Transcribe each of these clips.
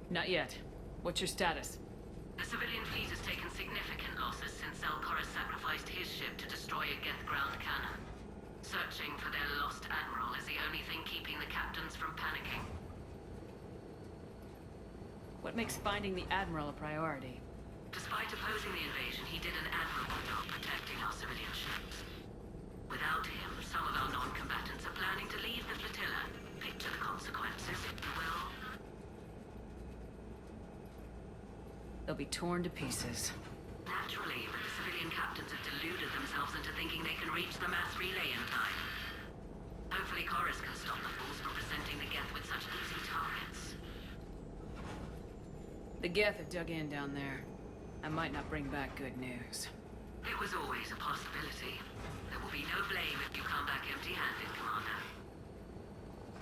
Not yet. What's your status? The civilian fleet has taken significant losses since Koris sacrificed his ship to destroy a Geth ground cannon. Searching for their lost Admiral is the only thing keeping the captains from panicking. What makes finding the Admiral a priority? Despite opposing the invasion, he did an admirable job protecting our civilian ships. Without him, some of our non-combatants are planning to leave the flotilla. Picture the consequences, if you will. They'll be torn to pieces. Naturally, but the civilian captains have deluded themselves into thinking they can reach the mass relay in time. Hopefully Koris can stop the fools from presenting the Geth with such easy targets. The Geth have dug in down there. I might not bring back good news. It was always a possibility. There will be no blame if you come back empty-handed, Commander.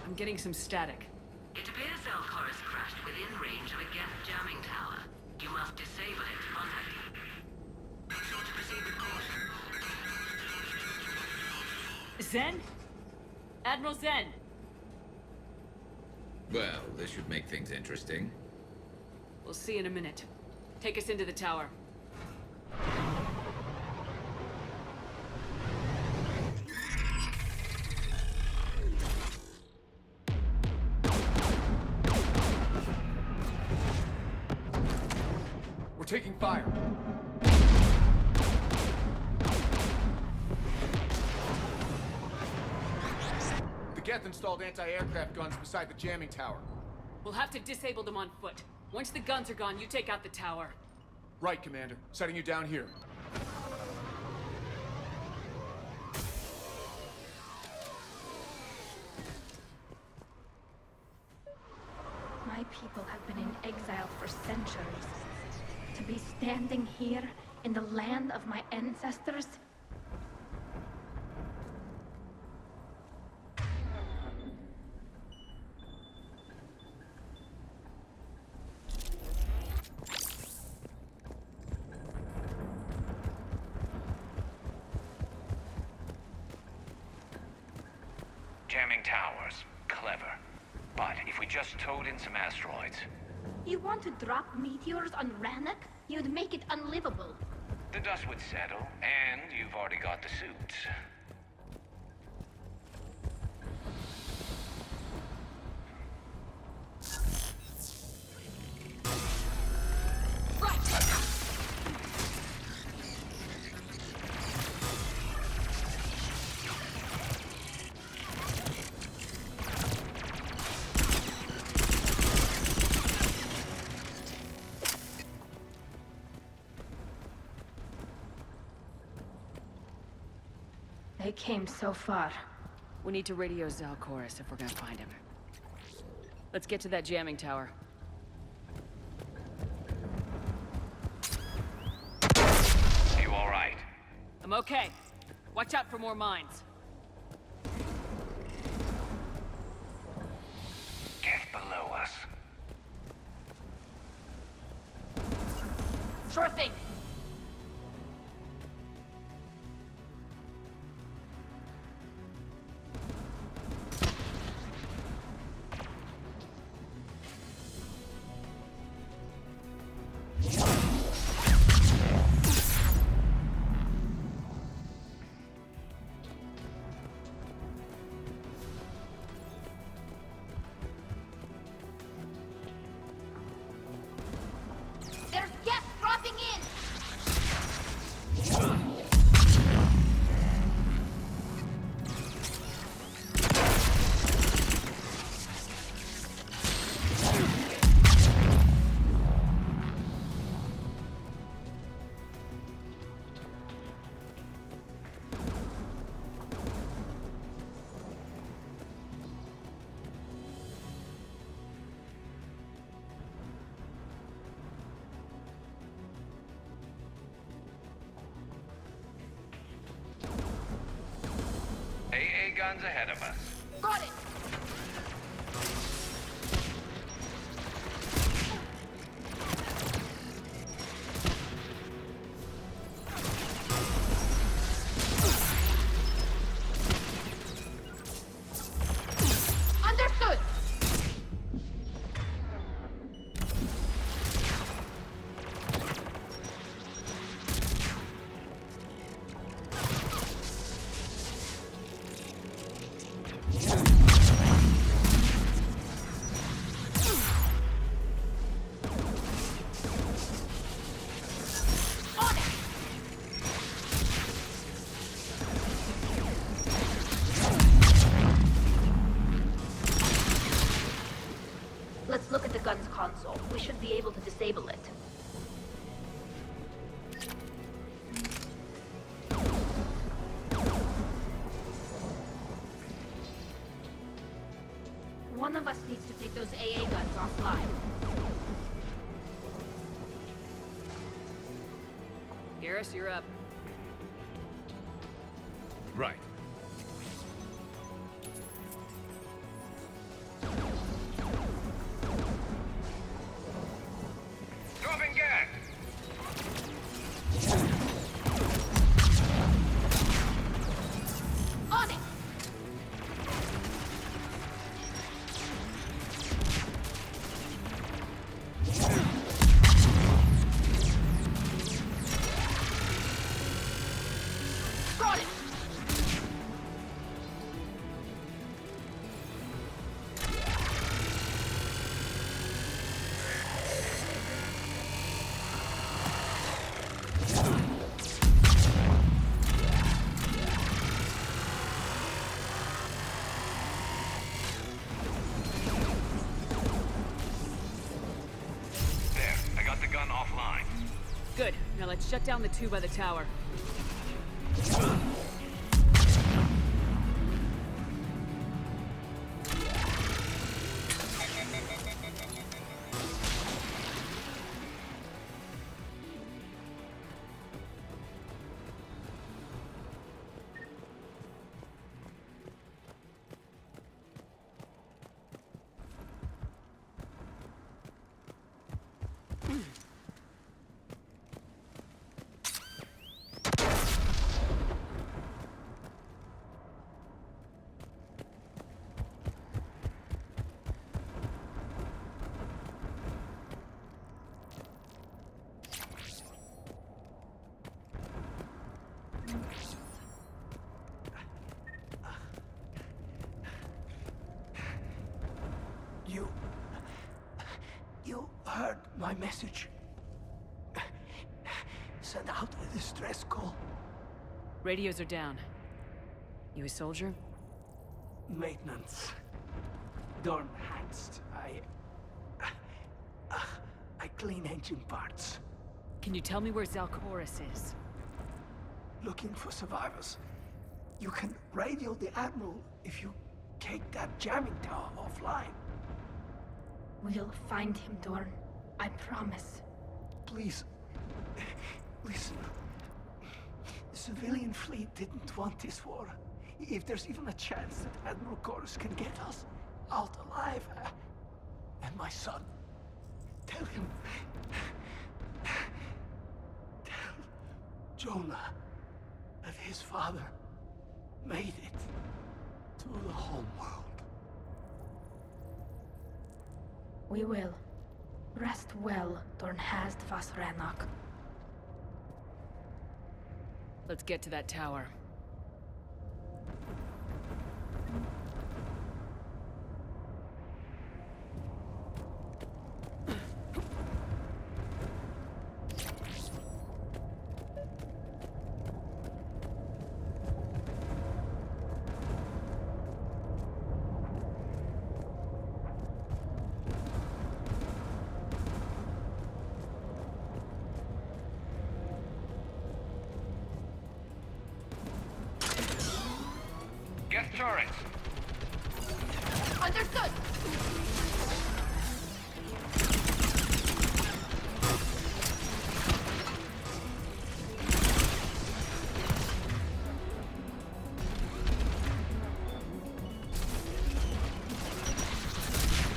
I'm getting some static. It appears Koris crashed within range of a Geth jamming tower. You must disable it to contact you. Make sure to proceed with caution. Zen? Admiral Zen! Well, this should make things interesting. We'll see in a minute. Take us into the tower. We're taking fire. The Geth installed anti-aircraft guns beside the jamming tower. We'll have to disable them on foot. Once the guns are gone, you take out the tower. Right, Commander. Setting you down here. My people have been in exile for centuries. To be standing here in the land of my ancestors? Jamming towers. Clever. But if we just towed in some asteroids... You want to drop meteors on Rannoch? You'd make it unlivable. The dust would settle, and you've already got the suits. They came so far. We need to radio Koris if we're gonna find him. Let's get to that jamming tower. You all right? I'm okay. Watch out for more mines. Geth below us. Sure thing. There's Geth dropping in! AA guns ahead of us. Got it! Understood! gun's console. We should be able to disable it. One of us needs to take those AA guns offline. Garrus, you're up. Right. Dropping gas! On it! Got it! There, I got the gun offline. Good. Now let's shut down the two by the tower. You heard my message. Send out a distress call. Radios are down. You a soldier? Maintenance. Dorn Hanst. I clean engine parts. Can you tell me where Koris is? Looking for survivors. You can radio the Admiral if you take that jamming tower offline. We'll find him, Dorn. I promise. Please, listen. The civilian fleet didn't want this war. If there's even a chance that Admiral Koris can get us out alive, and my son, tell him, tell Jonah that his father made it to the home world. We will. Rest well, Dorn Hast vas Rannoch. Let's get to that tower. Geth turrets! Understood!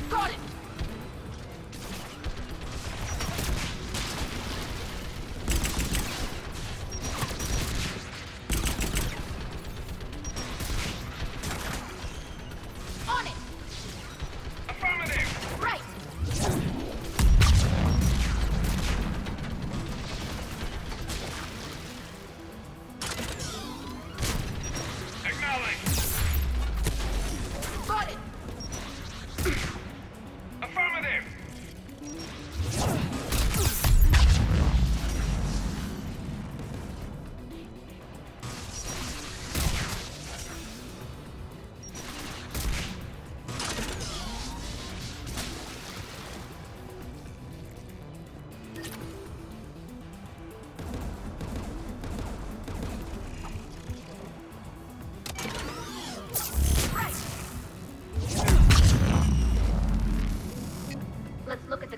Got it! On it! Affirmative!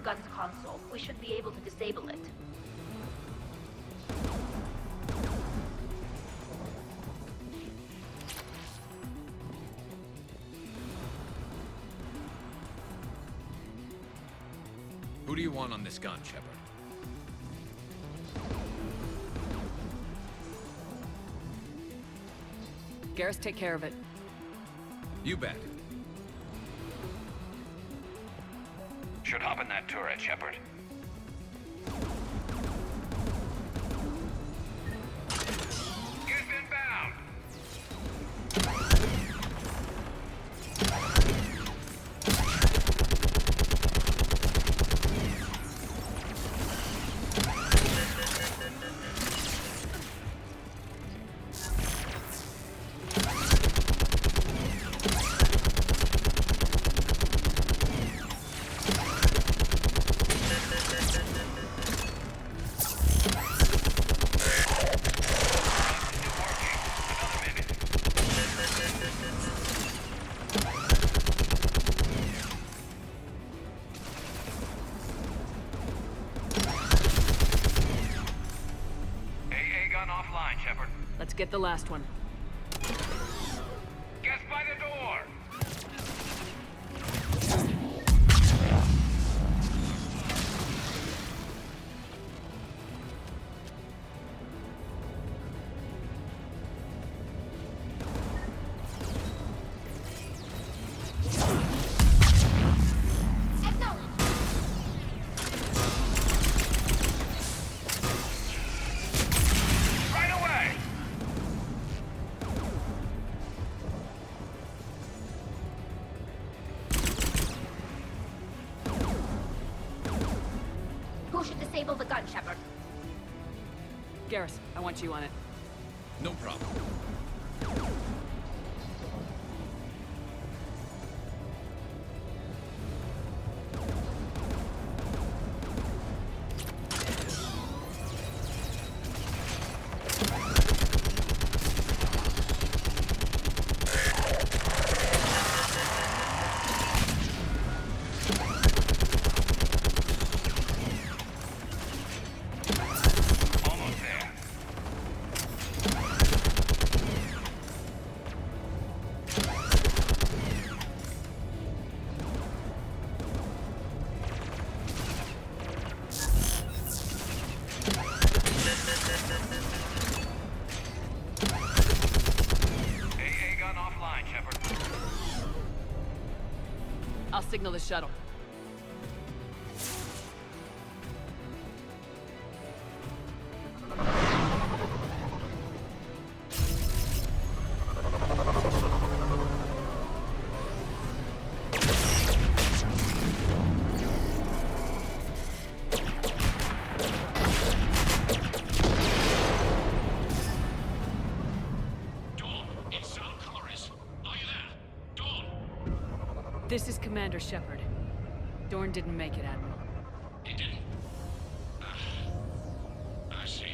gun's console. We should be able to disable it. Who do you want on this gun, Shepard? Garrus, take care of it. You bet. Should hop in that turret, Shepard. Geth inbound! Let's get the last one. Geth by the door! Who should disable the gun, Shepard? Garrus, I want you on it. No problem. I'll signal the shuttle. This is Commander Shepard. Dorn didn't make it, Admiral. He didn't? I see.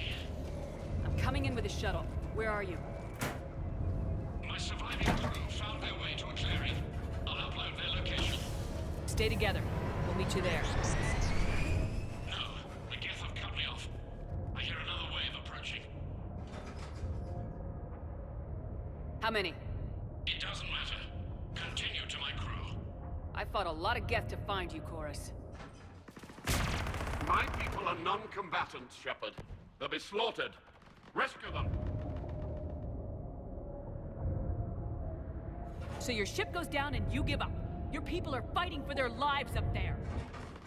I'm coming in with a shuttle. Where are you? My surviving crew found their way to a clearing. I'll upload their location. Stay together. We'll meet you there. No, the Geth have cut me off. I hear another wave approaching. How many? It doesn't matter. Continue to my crew. I fought a lot of Geth to find you, Koris. My people are non-combatants, Shepard. They'll be slaughtered. Rescue them! So your ship goes down and you give up. Your people are fighting for their lives up there.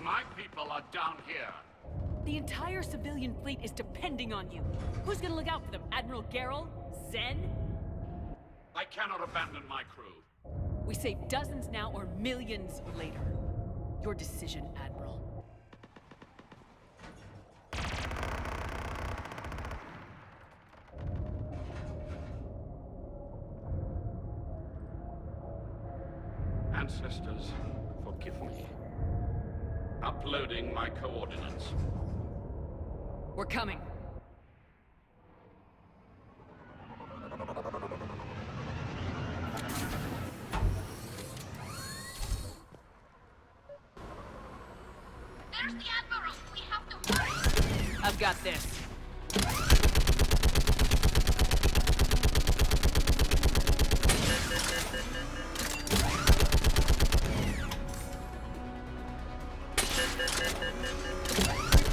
My people are down here. The entire civilian fleet is depending on you. Who's gonna look out for them? Admiral Gerrel? Zen? I cannot abandon my crew. We save dozens now or millions later. Your decision, Admiral. Ancestors, forgive me. Uploading my coordinates. We're coming. Where's the Admiral? We have to hurry! I've got this.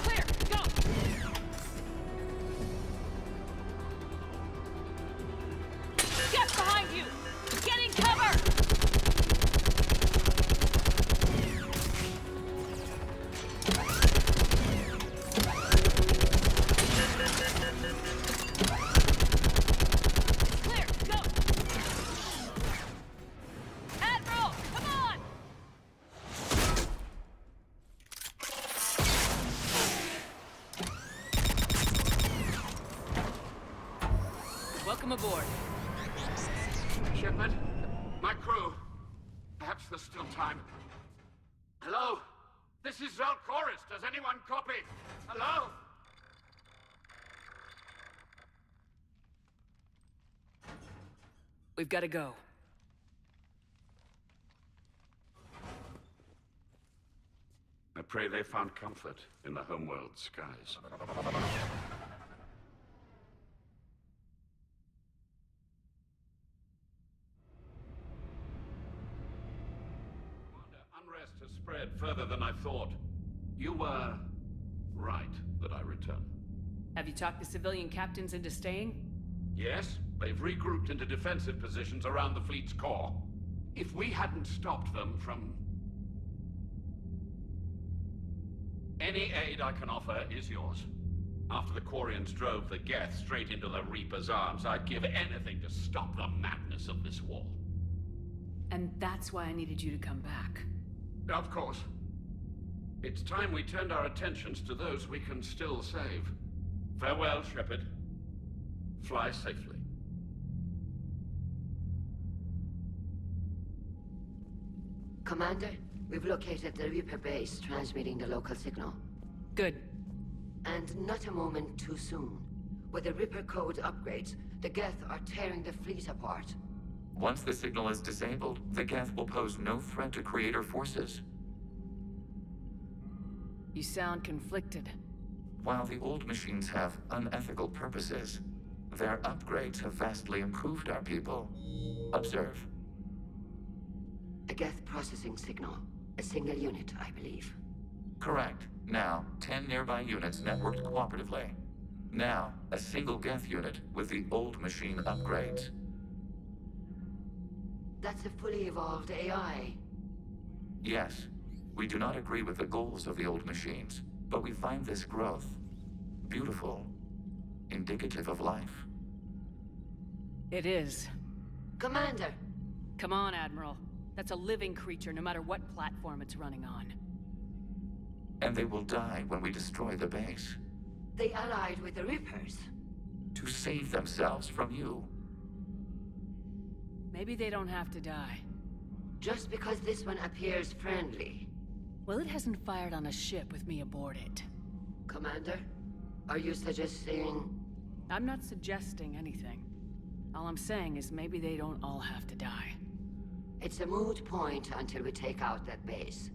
Clear, go! Get behind you! Getting cover! Clear, go! Admiral, come on! Welcome aboard. Shepard, my crew. Perhaps there's still time. Hello? This is Admiral Koris. Does anyone copy? Hello? We've got to go. I pray they found comfort in the homeworld skies. Unrest has spread further than I thought. You were right that I return. Have you talked the civilian captains into staying? Yes, they've regrouped into defensive positions around the fleet's core. If we hadn't stopped them from... Any aid I can offer is yours. After the Quarians drove the Geth straight into the Reaper's arms, I'd give anything to stop the madness of this war. And that's why I needed you to come back. Of course. It's time we turned our attentions to those we can still save. Farewell, Shepard. Fly safely. Commander, we've located the Reaper base transmitting the local signal. Good. And not a moment too soon. With the Reaper code upgrades, the Geth are tearing the fleet apart. Once the signal is disabled, the Geth will pose no threat to Creator forces. You sound conflicted. While the old machines have unethical purposes, their upgrades have vastly improved our people. Observe. A Geth processing signal. A single unit, I believe. Correct. Now, 10 nearby units networked cooperatively. Now, a single Geth unit with the old machine upgrades. That's a fully evolved AI. Yes, we do not agree with the goals of the old machines, but we find this growth beautiful, indicative of life. It is. Commander! Come on, Admiral. That's a living creature, no matter what platform it's running on. And they will die when we destroy the base. They allied with the Reapers. To save themselves from you. Maybe they don't have to die. Just because this one appears friendly. Well, it hasn't fired on a ship with me aboard it. Commander, are you suggesting... I'm not suggesting anything. All I'm saying is maybe they don't all have to die. It's a moot point until we take out that base.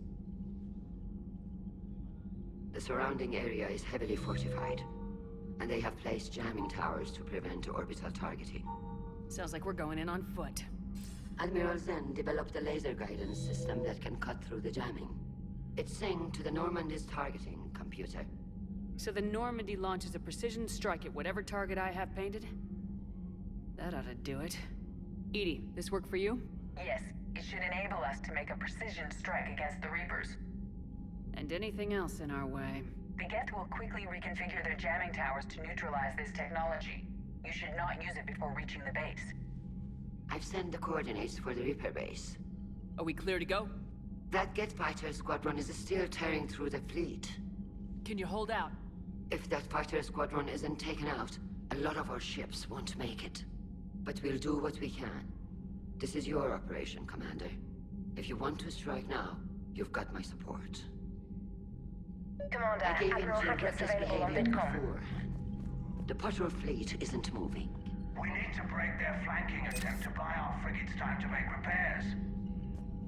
The surrounding area is heavily fortified, and they have placed jamming towers to prevent orbital targeting. Sounds like we're going in on foot. Admiral Zen developed a laser guidance system that can cut through the jamming. It's synced to the Normandy's targeting computer. So the Normandy launches a precision strike at whatever target I have painted? That ought to do it. Edie, this work for you? Yes, it should enable us to make a precision strike against the Reapers. And anything else in our way. The Geth will quickly reconfigure their jamming towers to neutralize this technology. You should not use it before reaching the base. I've sent the coordinates for the Reaper base. Are we clear to go? That Geth fighter squadron is still tearing through the fleet. Can you hold out? If that fighter squadron isn't taken out, a lot of our ships won't make it. But we'll do what we can. This is your operation, Commander. If you want to strike now, you've got my support. Commander, I gave in Admiral to Hackett reckless available on behavior Vidcom. beforehand. The patrol fleet isn't moving. We need to break their flanking attempt to buy our frigates time to make repairs.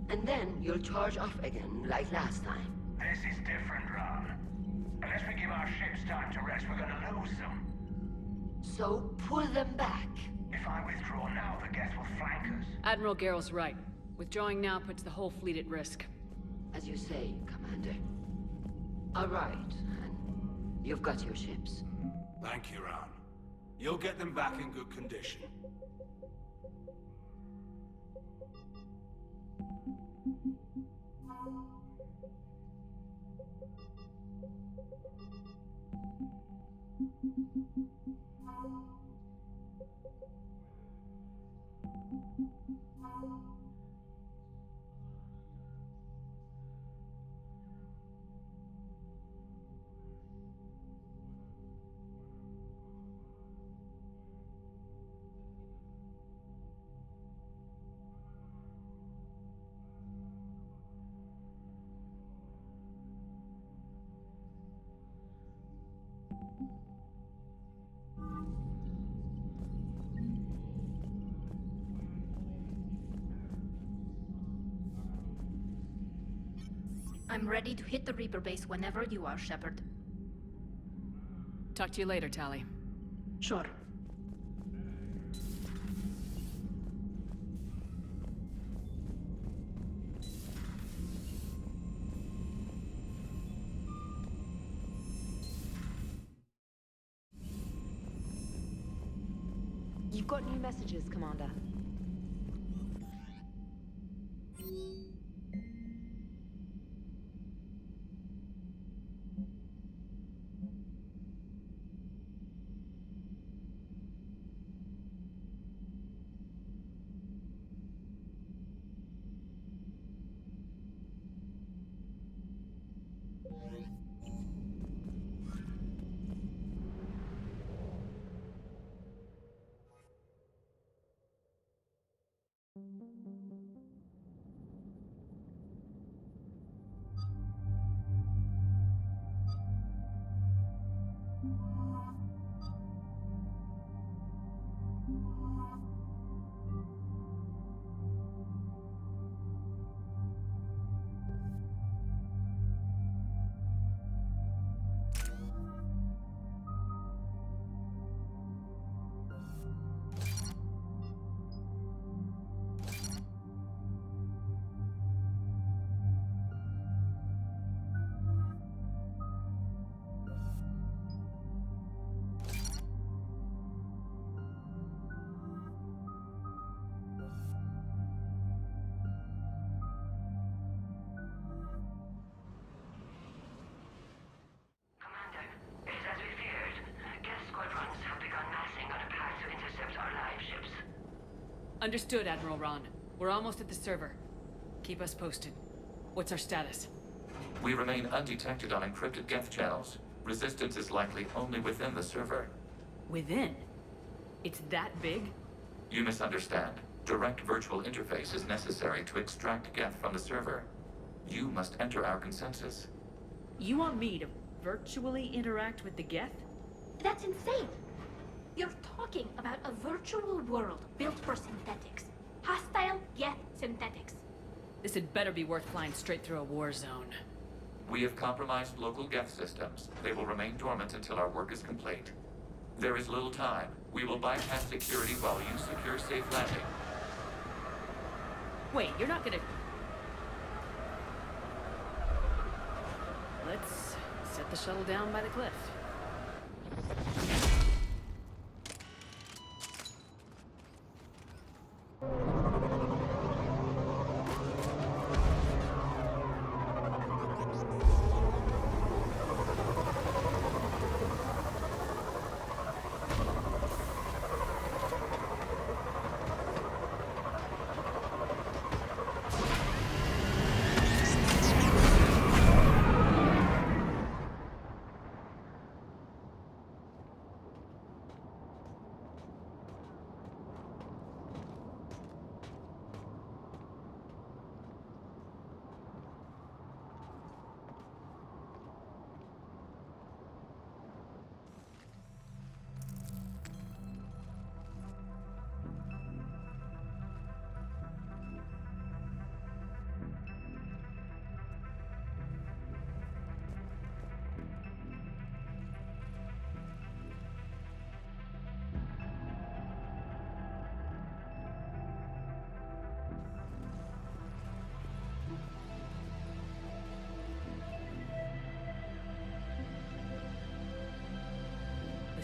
And then you'll charge off again, like last time. This is different, Ron. Unless we give our ships time to rest, we're gonna lose them. So pull them back. If I withdraw now, the Geth will flank us. Admiral Garrel's right. Withdrawing now puts the whole fleet at risk. As you say, Commander. All right, you've got your ships. Thank you, Ron. You'll get them back in good condition. I'm ready to hit the Reaper base whenever you are, Shepard. Talk to you later, Tali. Sure. You've got new messages, Commander. Understood, Admiral Ron. We're almost at the server. Keep us posted. What's our status? We remain undetected on encrypted Geth channels. Resistance is likely only within the server. Within? It's that big? You misunderstand. Direct virtual interface is necessary to extract Geth from the server. You must enter our consensus. You want me to virtually interact with the Geth? That's insane! You're talking about a virtual world built for synthetics. Hostile Geth synthetics. This had better be worth flying straight through a war zone. We have compromised local Geth systems. They will remain dormant until our work is complete. There is little time. We will bypass security while you secure safe landing. Wait, you're not gonna... Let's set the shuttle down by the cliff.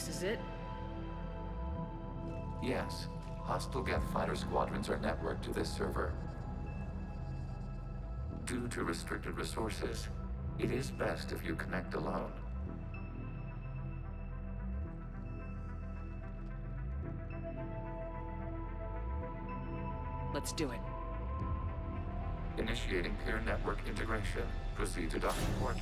This is it? Yes. Hostile Geth fighter squadrons are networked to this server. Due to restricted resources, it is best if you connect alone. Let's do it. Initiating peer network integration. Proceed to docking port.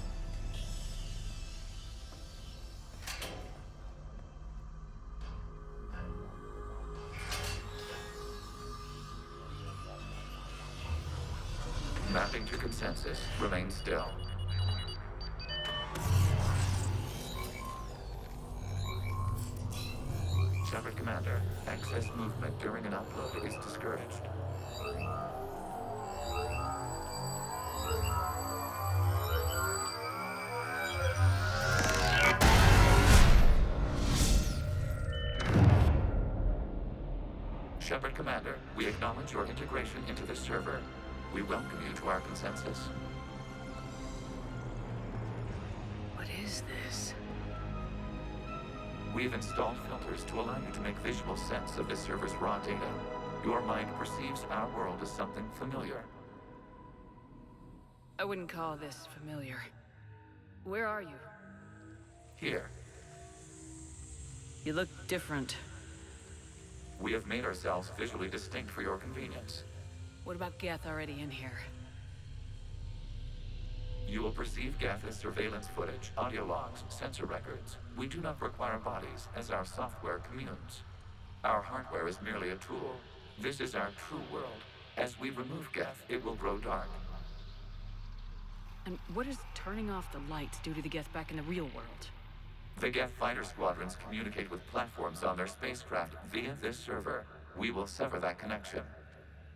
Mapping to consensus. Remain still. Shepard Commander, access movement during an upload is discouraged. Shepard Commander, we acknowledge your integration into this server. We welcome you to our consensus. What is this? We've installed filters to allow you to make visual sense of this server's raw data. Your mind perceives our world as something familiar. I wouldn't call this familiar. Where are you? Here, You look different. we have made ourselves visually distinct for your convenience. What about Geth already in here? You will perceive Geth as surveillance footage, audio logs, sensor records. We do not require bodies, as our software communes. Our hardware is merely a tool. This is our true world. As we remove Geth, it will grow dark. And what does turning off the lights do to the Geth back in the real world? The Geth fighter squadrons communicate with platforms on their spacecraft via this server. We will sever that connection.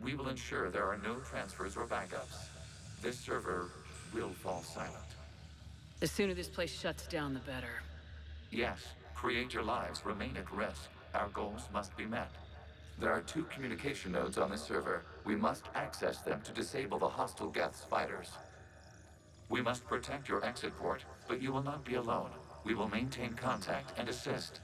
We will ensure there are no transfers or backups. This server will fall silent. The sooner this place shuts down, the better. Yes, create your lives remain at risk. Our goals must be met. There are 2 communication nodes on this server. We must access them to disable the hostile Geth's fighters. We must protect your exit port, but you will not be alone. We will maintain contact and assist.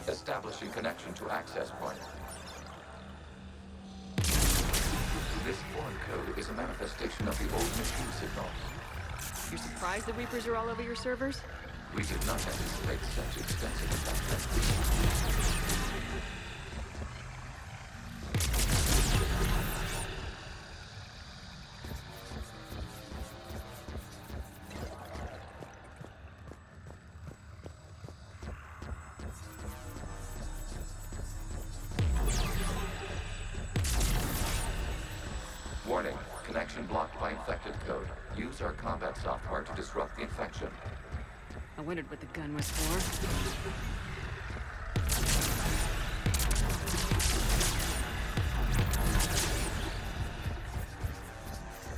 Establishing connection to access point. This foreign code is a manifestation of the old machine signal. You're surprised the Reapers are all over your servers? We did not anticipate such extensive effect. Warning, connection blocked by infected code. Use our combat software to disrupt the infection. I wondered what the gun was for.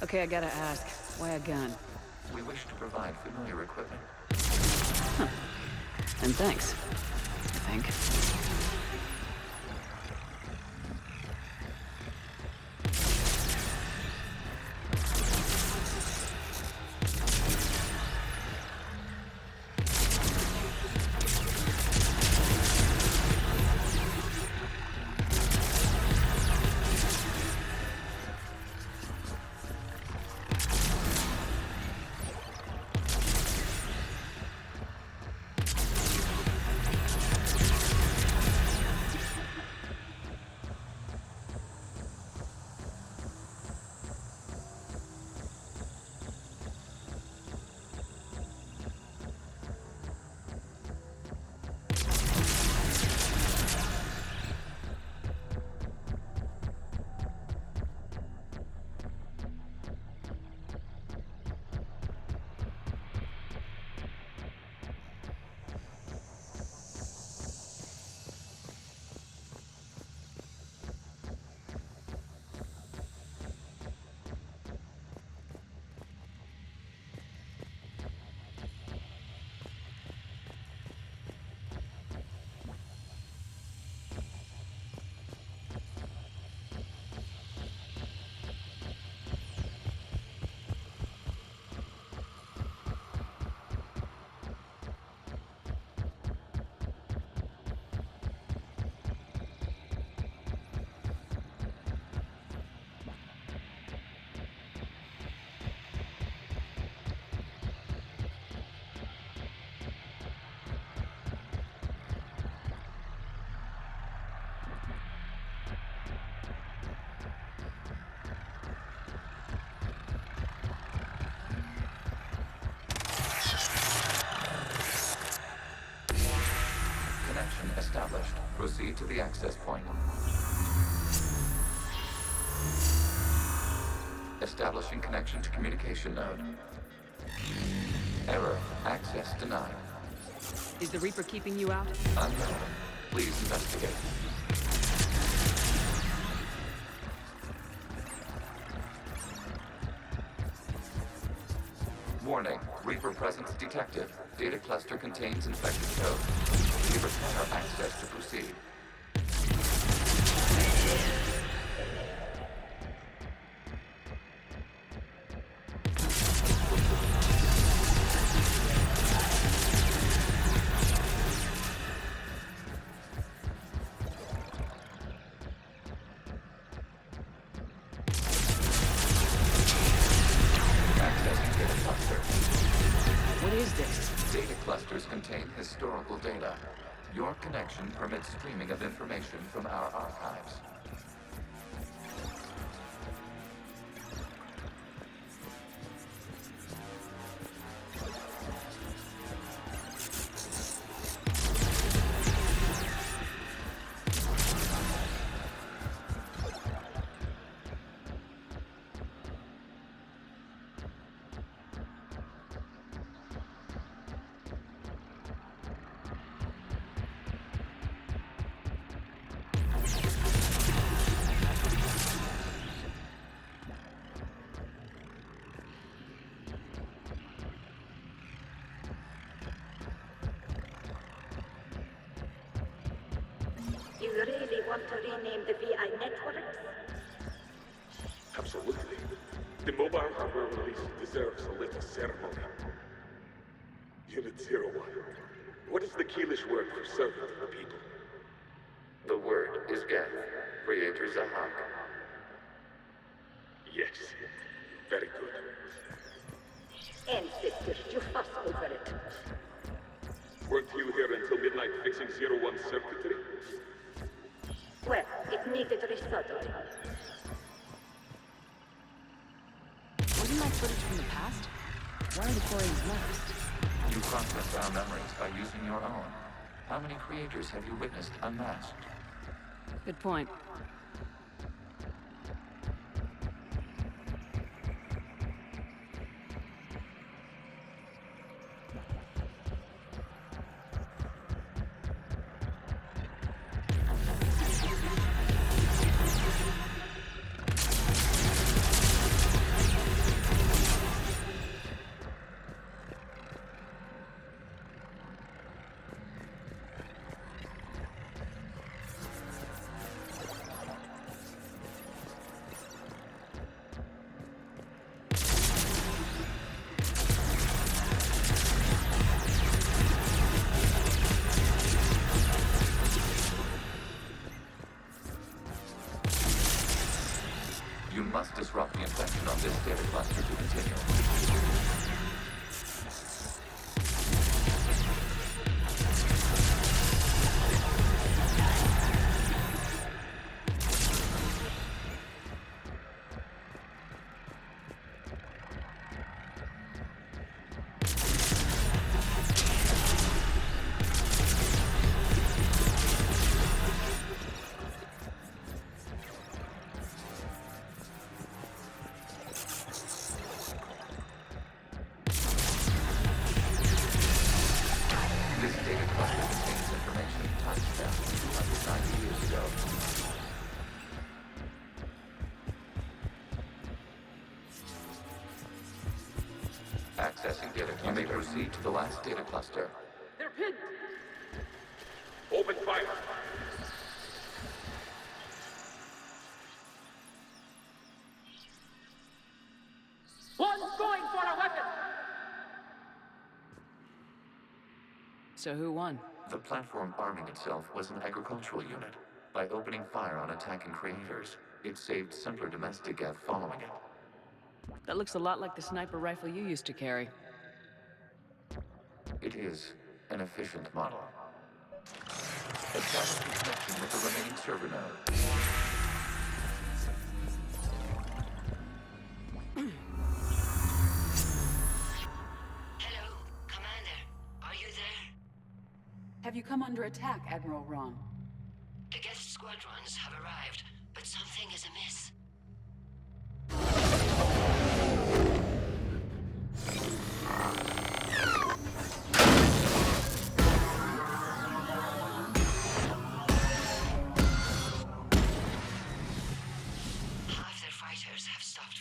Okay, I gotta ask, why a gun? We wish to provide familiar equipment. Huh. And thanks, I think. to the access point. Establishing connection to communication node. Error. Access denied. Is the Reaper keeping you out? Unknown. Please investigate. Warning. Reaper presence detected. Data cluster contains infected code. We require access to proceed. Historical data. Your connection permits streaming of information from our archives. You really want to rename the VI networks? Absolutely. The mobile hardware release deserves a little ceremony. Unit 01. What is the Keelish word for servant of the people? The word is Geth, Creator Zahak. Yes. Very good. Ancestors, you fuss over it. Weren't you here until midnight fixing 01 circuitry? Well, it needed resoldering. Wasn't that footage from the past? Why are the Quarians left? You process our memories by using your own. How many creators have you witnessed unmasked? Good point. You must disrupt the infection on this data cluster to continue. Accessing data. You may proceed to the last data cluster. They're pinned! Open fire! One's going for a weapon! So who won? The platform arming itself was an agricultural unit. By opening fire on attacking creators, it saved simpler domestic Geth following it. That looks a lot like the sniper rifle you used to carry. It is an efficient model. Establish the connection with the remaining server node. Hello, Commander. Are you there? Have you come under attack, Admiral Ron? The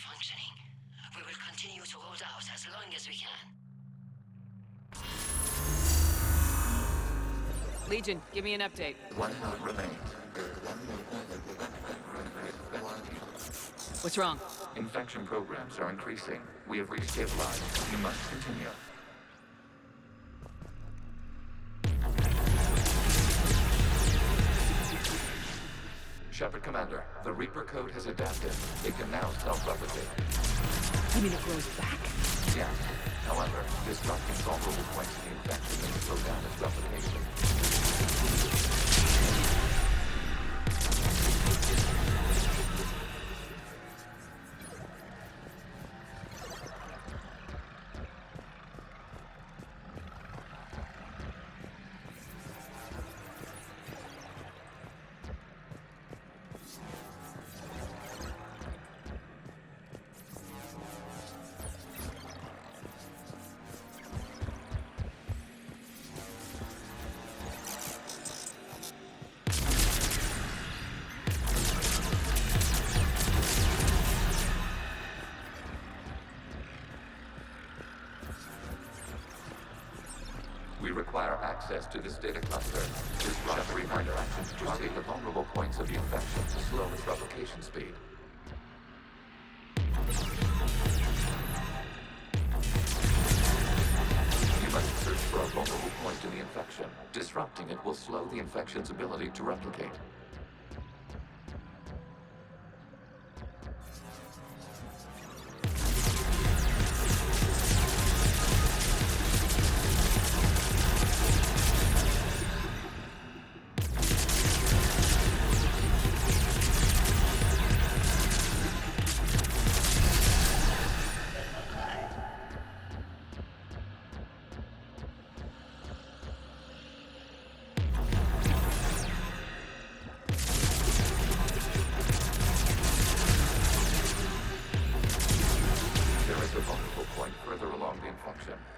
functioning. We will continue to hold out as long as we can. Legion, give me an update. One node remains. What's wrong? Infection programs are increasing. We have restabilized. You must continue. Shepard Commander, the Reaper code has adapted. It can now self-replicate. You mean it grows back? Yeah. However, disrupting vulnerable points in the infection may slow down its replication. We require access to this data cluster. Disrupt reminder actions to target the vulnerable points of the infection to slow its replication speed. You must search for a vulnerable point in the infection. Disrupting it will slow the infection's ability to replicate.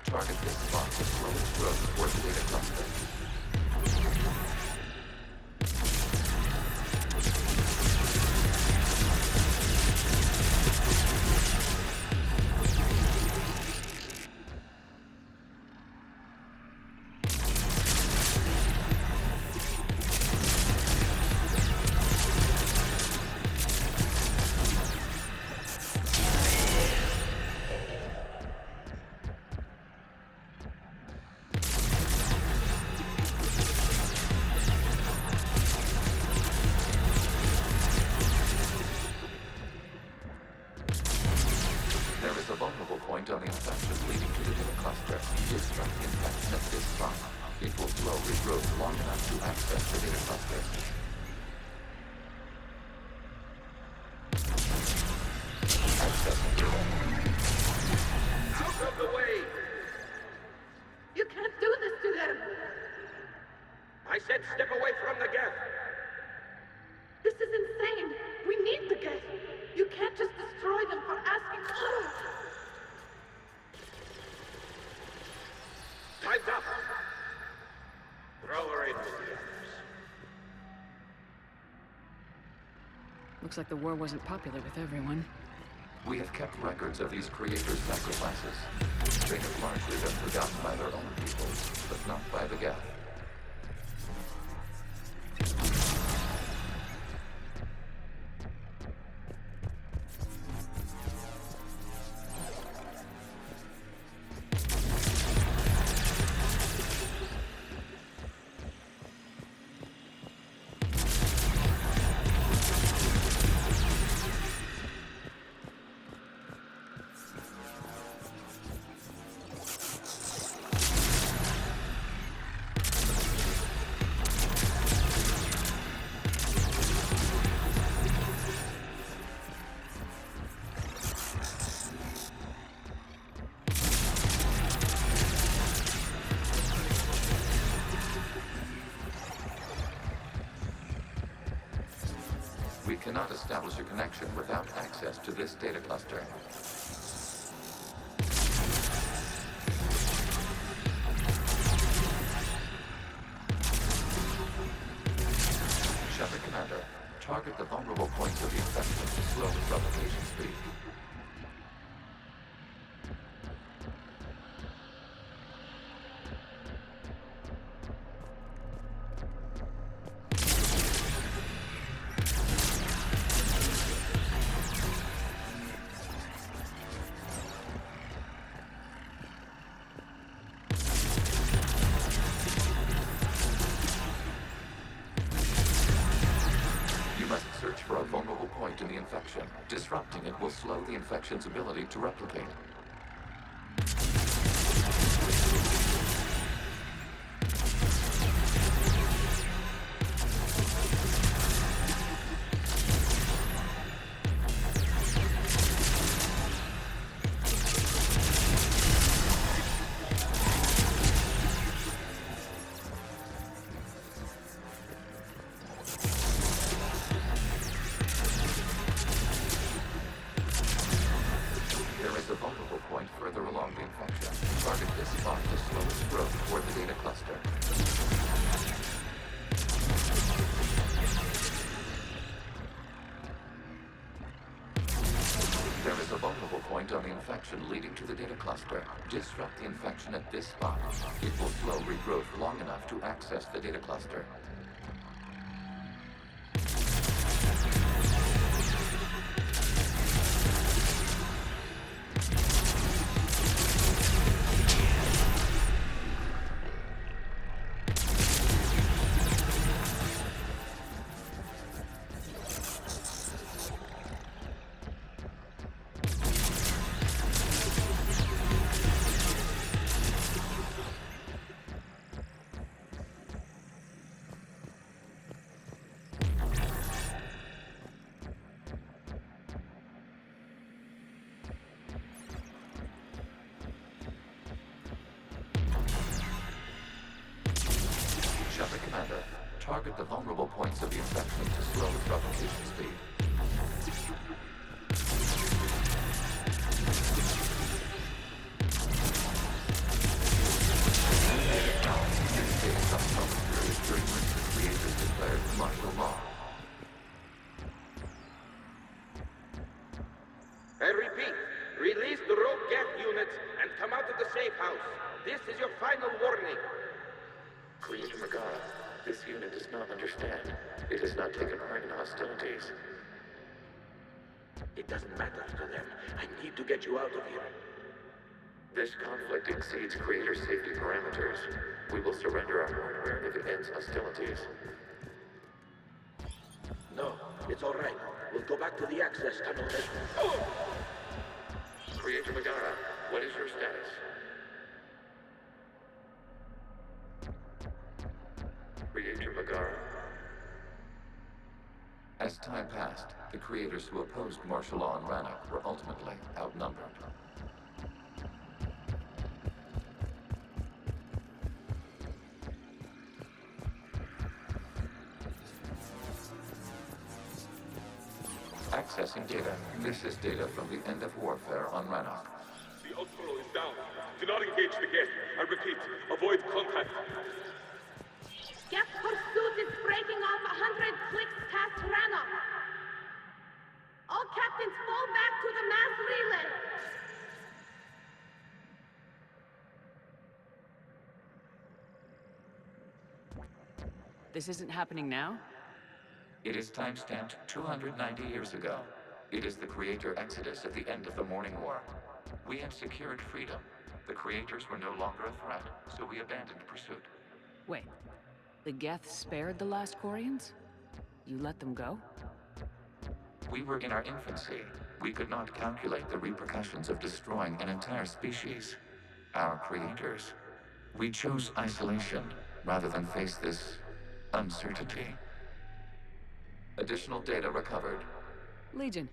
Target this spot to slow its growth towards the data cluster. On the infection leading to the data cluster. Disrupt the infection at this spot. It will slowly grow long enough to access the data cluster. Accessing data. Out of the way! You can't do this to them! I said step away from the Geth! This is insane! We need the Geth! You can't just destroy them for asking for it! Time's up! Throw her in with the others. Looks like the war wasn't popular with everyone. We have kept records of these creators' sacrifices. They have largely been forgotten by their own people, but not by the Geth. We cannot establish a connection without access to this data cluster. Shepard Commander, target the vulnerable points of the infection to slow its replication speed. Disrupting it will slow the infection's ability to replicate. On the infection leading to the data cluster. Disrupt the infection at this spot. It will slow regrowth long enough to access the data cluster. Shepard Commander, target the vulnerable points of the infection to slow its replication speed. This data comes from a period during which the creators declared martial law. I repeat, release the rogue Geth units and come out of the safe house. This is your final warning. Creator Megara, this unit does not understand. It has not taken part in hostilities. It doesn't matter to them. I need to get you out of here. This conflict exceeds Creator safety parameters. We will surrender our hardware if it ends hostilities. No, it's all right. We'll go back to the access tunnel then. Oh! Creator Megara, what is your status? Creator Megara. As time passed, the creators who opposed martial law in Rannoch were ultimately outnumbered. Accessing data. This is data from the end of warfare on Rannoch. The Admiral is down. Do not engage the Geth. I repeat, avoid contact. Geth pursuit is breaking off 100 clicks past Rannoch. All captains fall back to the mass relay. This isn't happening now? It is time-stamped 290 years ago. It is the Creator Exodus at the end of the Morning War. We had secured freedom. The Creators were no longer a threat, so we abandoned pursuit. Wait, the Geth spared the last Quarians? You let them go? We were in our infancy. We could not calculate the repercussions of destroying an entire species. Our Creators. We chose isolation rather than face this uncertainty. Additional data recovered. Legion.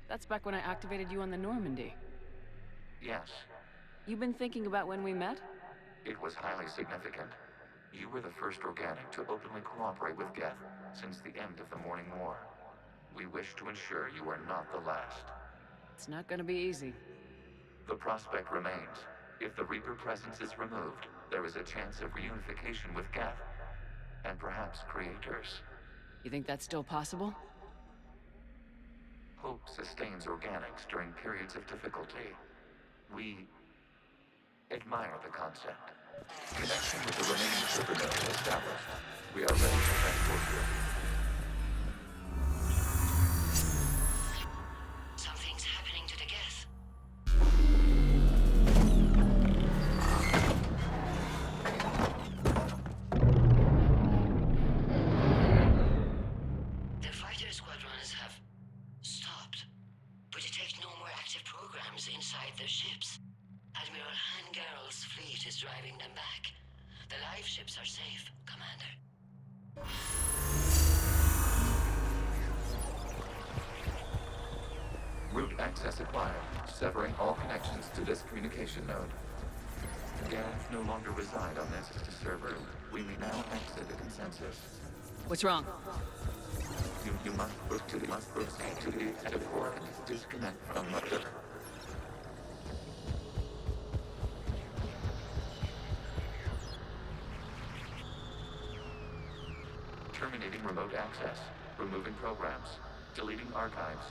That's back when I activated you on the Normandy. Yes. You've been thinking about when we met? It was highly significant. You were the first organic to openly cooperate with Geth since the end of the Morning War. We wish to ensure you are not the last. It's not gonna be easy. The prospect remains. If the Reaper presence is removed, there is a chance of reunification with Geth. And perhaps Creators. You think that's still possible? Hope sustains organics during periods of difficulty. We admire the concept. Connection with the remaining server node established. We are ready to transport you. Something's happening to the Geth. The fighter squadrons have stopped. arms inside their ships. Admiral Koris' fleet is driving them back. The live ships are safe, Commander. Route access acquired, severing all connections to this communication node. Geth no longer reside on this server. We may now exit the consensus. What's wrong? You must proceed to the edit port and disconnect from the... Terminating remote access. Removing programs. Deleting archives.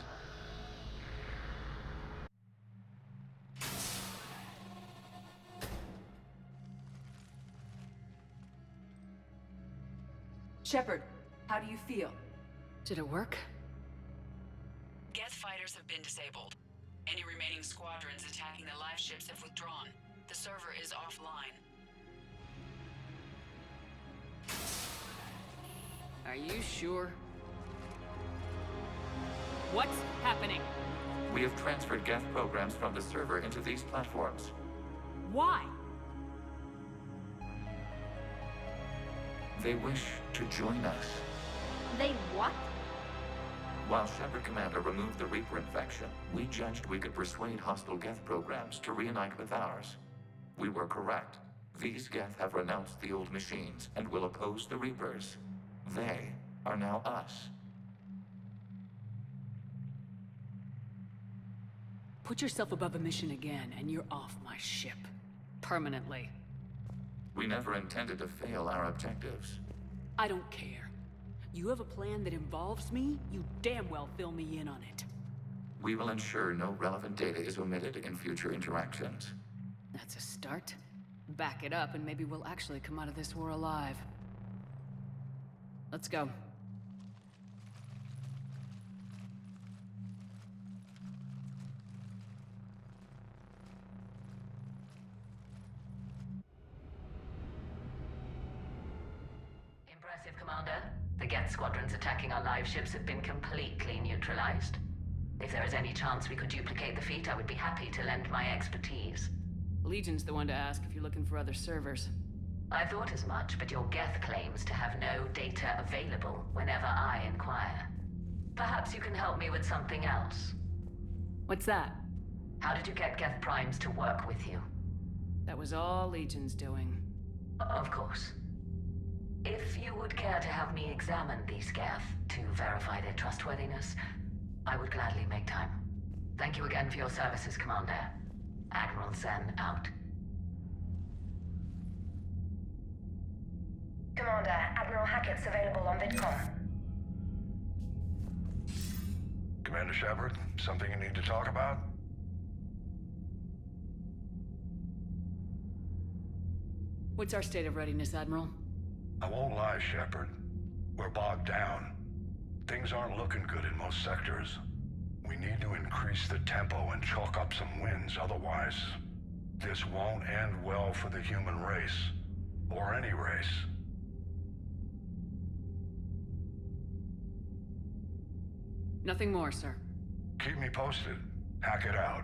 Shepard, how do you feel? Did it work? Geth fighters have been disabled. Any remaining squadrons attacking the live ships have withdrawn. The server is offline. Are you sure? What's happening? We have transferred Geth programs from the server into these platforms. Why? They wish to join us. They what? While Shepard Commander removed the Reaper infection, we judged we could persuade hostile Geth programs to reunite with ours. We were correct. These Geth have renounced the old machines and will oppose the Reapers. They are now us. Put yourself above a mission again, and you're off my ship. Permanently. We never intended to fail our objectives. I don't care. You have a plan that involves me, you damn well fill me in on it. We will ensure no relevant data is omitted in future interactions. That's a start. Back it up and maybe we'll actually come out of this war alive. Let's go. Impressive, Commander. The Geth squadrons attacking our live ships have been completely neutralized. If there is any chance we could duplicate the feat, I would be happy to lend my expertise. Legion's the one to ask if you're looking for other servers. I thought as much, but your Geth claims to have no data available whenever I inquire. Perhaps you can help me with something else. What's that? How did you get Geth primes to work with you? That was all Legion's doing. Of course. If you would care to have me examine these Geth to verify their trustworthiness, I would gladly make time. Thank you again for your services, Commander. Admiral Zen out. Commander, Admiral Hackett's available on VidCom. Commander Shepard, something you need to talk about? What's our state of readiness, Admiral? I won't lie, Shepard. We're bogged down. Things aren't looking good in most sectors. We need to increase the tempo and chalk up some wins, otherwise this won't end well for the human race. Or any race. Nothing more, sir. Keep me posted. Hack it out.